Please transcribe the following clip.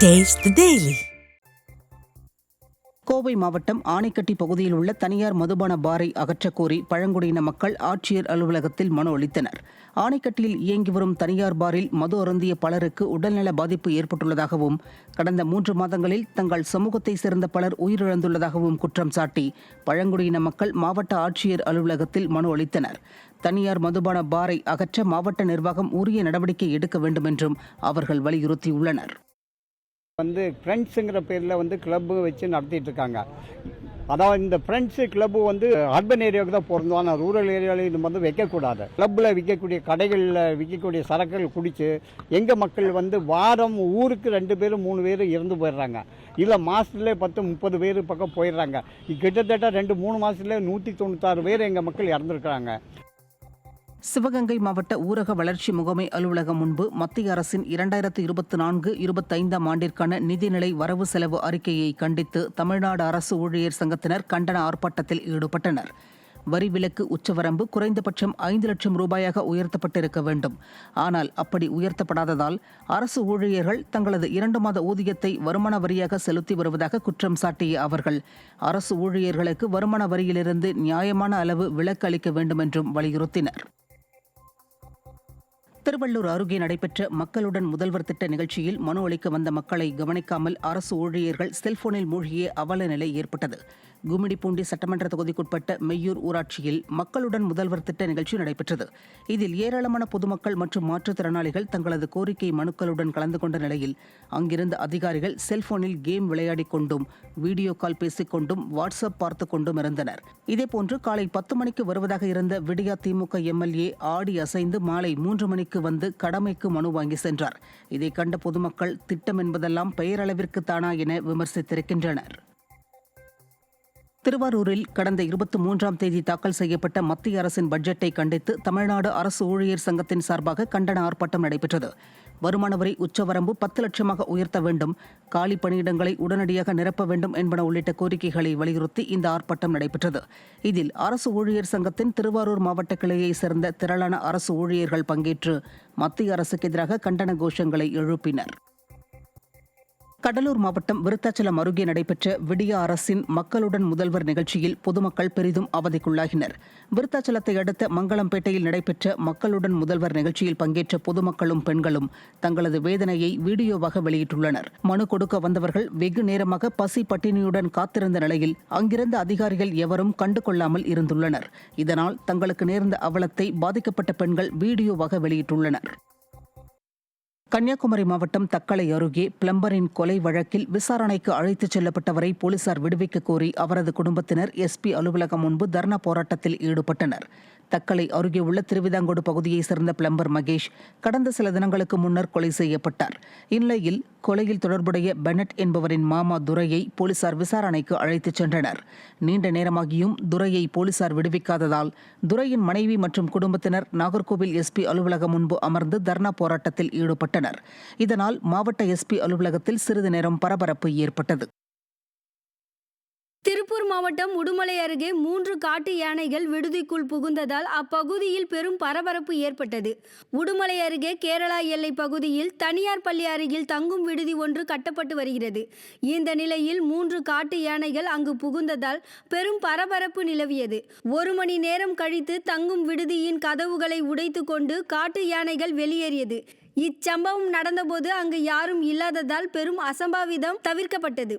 Taste the Daily. Kovai மாவட்டம் ஆனைக்கட்டி பகுதியில் உள்ள தனியார் மதுபான பாரை அகற்றக்கோரி பழங்குடியின மக்கள் ஆட்சியர் அலுவலகத்தில் மனு அளித்தனர். ஆனைக்கட்டியில் இயங்கி வரும் தனியார் பாரில் மது அருந்திய பலருக்கு உடல்நல பாதிப்பு ஏற்பட்டுள்ளதாகவும் கடந்த 3 மாதங்களில் தங்கள் சமூகத்தை சேர்ந்த பலர் உயிரிழந்துள்ளதாகவும் குற்றம் சாட்டி பழங்குடியின மக்கள் மாவட்ட ஆட்சியர் அலுவலகத்தில் மனு அளித்தனர். தனியார் மதுபான பாரை அகற்ற மாவட்ட நிர்வாகம் உரிய நடவடிக்கை எடுக்க வேண்டும் என்றும் அவர்கள் வலியுறுத்தியுள்ளனர். ஃப்ரெண்ட்ஸுங்கிற பேரில் கிளப்பு வச்சு நடத்திட்டு இருக்காங்க. அதாவது இந்த ஃப்ரெண்ட்ஸு கிளப்பு அர்பன் ஏரியாவுக்கு தான் பொருந்தும். ஆனால் ரூரல் ஏரியாவில் இது வைக்கக்கூடாது. கிளப்பில் விற்கக்கூடிய கடைகளில் விற்கக்கூடிய சரக்குகள் குடித்து எங்கள் மக்கள் வாரம் ஊருக்கு 2 பேர் 3 பேர் இறந்து போயிடுறாங்க. இல்லை மாதத்துலேயே 10-30 பேர் பக்கம் போயிடுறாங்க. கிட்டத்தட்ட 2-3 மாதத்துலேயே 196 பேர் எங்கள் மக்கள் இறந்துருக்குறாங்க. சிவகங்கை மாவட்ட ஊரக வளர்ச்சி முகமை அலுவலகம் முன்பு மத்திய அரசின் 2024-25 ஆண்டிற்கான நிதிநிலை வரவு செலவு அறிக்கையை கண்டித்து தமிழ்நாடு அரசு ஊழியர் சங்கத்தினர் கண்டன ஆர்ப்பாட்டத்தில் ஈடுபட்டனர். வரி விலக்கு உச்சவரம்பு குறைந்தபட்சம் 5 லட்சம் ரூபாயாக உயர்த்தப்பட்டிருக்க வேண்டும். ஆனால் அப்படி உயர்த்தப்படாததால் அரசு ஊழியர்கள் தங்களது 2 மாத ஊதியத்தை வருமான வரியாக செலுத்தி வருவதாக குற்றம் சாட்டிய அவர்கள் அரசு ஊழியர்களுக்கு வருமான வரியிலிருந்து நியாயமான அளவு விலக்கு அளிக்க வேண்டும் என்றும் வலியுறுத்தினர். திருவள்ளூர் அருகே நடைபெற்ற மக்களுடன் முதல்வர் திட்ட நிகழ்ச்சியில் மனு அளிக்க வந்த மக்களை கவனிக்காமல் அரசு ஊழியர்கள் செல்போனில் மூழ்கிய அவல நிலை ஏற்பட்டது. கும்மிடிப்பூண்டி சட்டமன்ற தொகுதிக்குட்பட்ட மெய்யூர் ஊராட்சியில் மக்களுடன் முதல்வர் திட்ட நிகழ்ச்சி நடைபெற்றது. இதில் ஏராளமான பொதுமக்கள் மற்றும் மாற்றுத்திறனாளிகள் தங்களது கோரிக்கை மனுக்களுடன் கலந்து கொண்ட நிலையில் அங்கிருந்த அதிகாரிகள் செல்போனில் கேம் விளையாடிக் கொண்டும் வீடியோ கால் பேசிக் கொண்டும் வாட்ஸ்அப் பார்த்து கொண்டும் இருந்தனர். இதேபோன்று காலை 10 மணிக்கு வருவதாக இருந்த விடியா திமுக எம்எல்ஏ ஆடி அசைந்து மாலை 3 மணிக்கு வந்து கடமைக்கு மனு வாங்கி சென்றார். இதை கண்ட பொதுமக்கள் திட்டம் என்பதெல்லாம் பெயரளவிற்கு தானா என விமர்சித்திருக்கின்றனர். திருவாரூரில் கடந்த 23ஆம் தேதி தாக்கல் செய்யப்பட்ட மத்திய அரசின் பட்ஜெட்டை கண்டித்து தமிழ்நாடு அரசு ஊழியர் சங்கத்தின் சார்பாக கண்டன ஆர்ப்பாட்டம் நடைபெற்றது. வருமான வரி உச்சவரம்பு 10 லட்சமாக உயர்த்த வேண்டும், காலி பணியிடங்களை உடனடியாக நிரப்ப வேண்டும் என்பன உள்ளிட்ட கோரிக்கைகளை வலியுறுத்தி இந்த ஆர்ப்பாட்டம் நடைபெற்றது. இதில் அரசு ஊழியர் சங்கத்தின் திருவாரூர் மாவட்ட கிளையை சேர்ந்த திரளான அரசு ஊழியர்கள் பங்கேற்று மத்திய அரசுக்கு எதிராக கண்டன கோஷங்களை எழுப்பினர். கடலூர் மாவட்டம் விருத்தாச்சலம் அருகே நடைபெற்ற விடியா அரசின் மக்களுடன் முதல்வர் நிகழ்ச்சியில் பொதுமக்கள் பெரிதும் அவதிக்குள்ளாகினர். விருத்தாச்சலத்தை அடுத்த மங்களம்பேட்டையில் நடைபெற்ற மக்களுடன் முதல்வர் நிகழ்ச்சியில் பங்கேற்ற பொதுமக்களும் பெண்களும் தங்களது வேதனையை வீடியோவாக வெளியிட்டுள்ளனர். மனு கொடுக்க வந்தவர்கள் வெகு நேரமாக பசி பட்டினியுடன் காத்திருந்த நிலையில் அங்கிருந்த அதிகாரிகள் எவரும் கண்டுகொள்ளாமல் இருந்துள்ளனர். இதனால் தங்களுக்கு நேர்ந்த அவலத்தை பாதிக்கப்பட்ட பெண்கள் வீடியோவாக வெளியிட்டுள்ளனர். கன்னியாகுமரி மாவட்டம் தக்கலை அருகே பிளம்பரின் கொலை வழக்கில் விசாரணைக்கு அழைத்துச் செல்லப்பட்டவரை போலீசார் விடுவிக்க கோரி அவரது குடும்பத்தினர் எஸ்பி அலுவலகம் முன்பு தர்ணா போராட்டத்தில் ஈடுபட்டனர். தக்கலை அருகே உள்ள திருவிதாங்கோடு பகுதியைச் சேர்ந்த பிளம்பர் மகேஷ் கடந்த சில தினங்களுக்கு முன்னர் கொலை செய்யப்பட்டார். இந்நிலையில் கொலையில் தொடர்புடைய பெனட் என்பவரின் மாமா துரையை போலீசார் விசாரணைக்கு அழைத்துச் சென்றனர். நீண்ட நேரமாகியும் துரையை போலீசார் விடுவிக்காததால் துரையின் மனைவி மற்றும் குடும்பத்தினர் நாகர்கோவில் எஸ்பி அலுவலகம் முன்பு அமர்ந்து தர்ணா போராட்டத்தில் ஈடுபட்டனர். இதனால் மாவட்ட எஸ்பி அலுவலகத்தில் சிறிது நேரம் பரபரப்பு ஏற்பட்டது. திருப்பூர் மாவட்டம் உடுமலை அருகே 3 காட்டு யானைகள் விடுதிக்குள் புகுந்ததால் அப்பகுதியில் பெரும் பரபரப்பு ஏற்பட்டது. உடுமலை அருகே கேரளா எல்லை பகுதியில் தனியார் பள்ளி அருகில் தங்கும் விடுதி ஒன்று கட்டப்பட்டு வருகிறது. இந்த நிலையில் 3 காட்டு யானைகள் அங்கு புகுந்ததால் பெரும் பரபரப்பு நிலவியது. 1 மணி நேரம் கழித்து தங்கும் விடுதியின் கதவுகளை உடைத்து கொண்டு காட்டு யானைகள் வெளியேறியது. இச்சம்பவம் நடந்தபோது அங்கு யாரும் இல்லாததால் பெரும் அசம்பாவிதம் தவிர்க்கப்பட்டது.